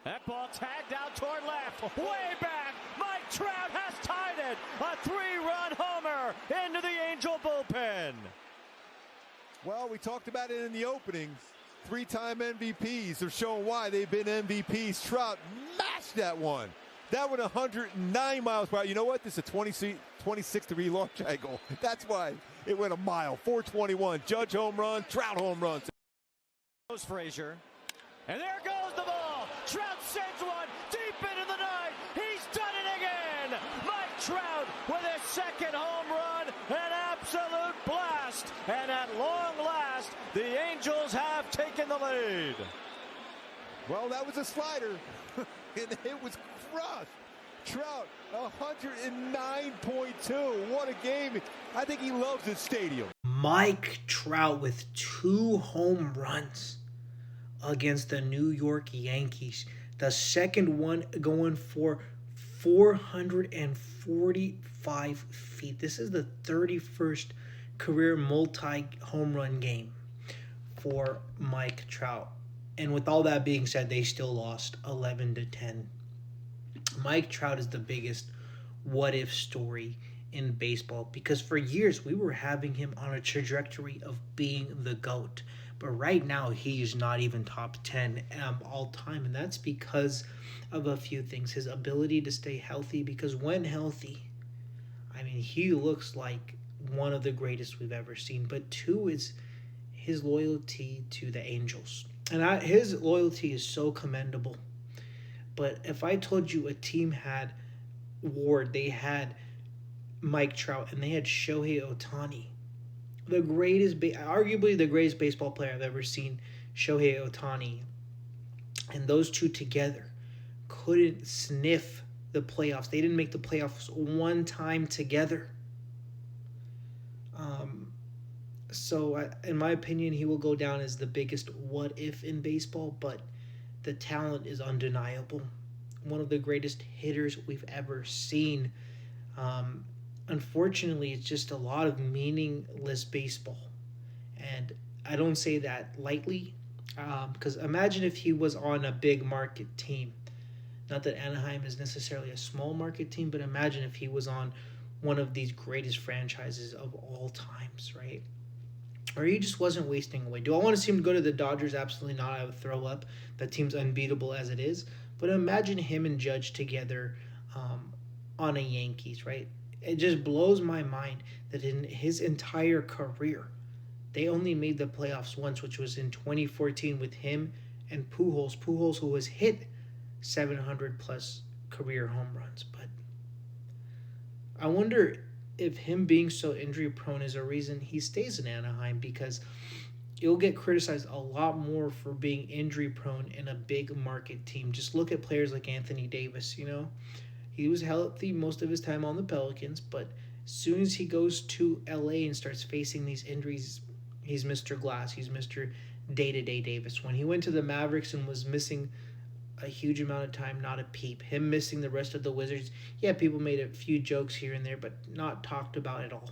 That ball tagged out toward left, way back. Mike Trout has tied it. A 3-run homer into the Angel bullpen. Well, we talked about it in the openings. 3-time MVPs are showing why they've been MVPs. Trout mashed that one. That one 109 miles per hour. You know what? This is a 26-degree launch angle. That's why it went a mile. 421. Judge home run, Trout home runs. Goes Frazier. And there goes the ball. Trout sends one deep into the night. He's done it again. Mike Trout with his second home run. An absolute blast. And at long last, the Angels have taken the lead. Well, that was a slider. And it was crushed. Trout, 109.2. What a game. I think he loves this stadium. Mike Trout with 2 home runs against the New York Yankees. The second one going for 445 feet. This is the 31st career multi-home run game for Mike Trout. And with all that being said, they still lost 11-10. Mike Trout is the biggest what-if story in baseball because for years we were having him on a trajectory of being the GOAT. But right now he's not even top 10 all time, and that's because of a few things. His ability to stay healthy, because when healthy, I mean, he looks like one of the greatest we've ever seen. But 2 is his loyalty to the Angels. And his loyalty is so commendable. But if I told you a team had Ward, they had Mike Trout, and they had Shohei Ohtani, arguably the greatest baseball player I've ever seen, Shohei Ohtani, and those two together couldn't sniff the playoffs. They didn't make the playoffs one time together. So in my opinion, he will go down as the biggest what-if in baseball, but the talent is undeniable. One of the greatest hitters we've ever seen. Unfortunately, it's just a lot of meaningless baseball. And I don't say that lightly, because imagine if he was on a big market team. Not that Anaheim is necessarily a small market team, but imagine if he was on one of these greatest franchises of all times, right? Or he just wasn't wasting away. Do I want to see him go to the Dodgers? Absolutely not. I would throw up. That team's unbeatable as it is. But imagine him and Judge together on a Yankees, right? It just blows my mind that in his entire career, they only made the playoffs once, which was in 2014 with him and Pujols. Pujols, who has hit 700-plus career home runs. But I wonder if him being so injury-prone is a reason he stays in Anaheim, because you'll get criticized a lot more for being injury-prone in a big market team. Just look at players like Anthony Davis, you know. He was healthy most of his time on the Pelicans, but as soon as he goes to LA and starts facing these injuries, he's Mr. Glass. He's Mr. Day-to-day Davis. When he went to the Mavericks and was missing a huge amount of time, not a peep. Him missing the rest of the Wizards, yeah, people made a few jokes here and there, but not talked about at all.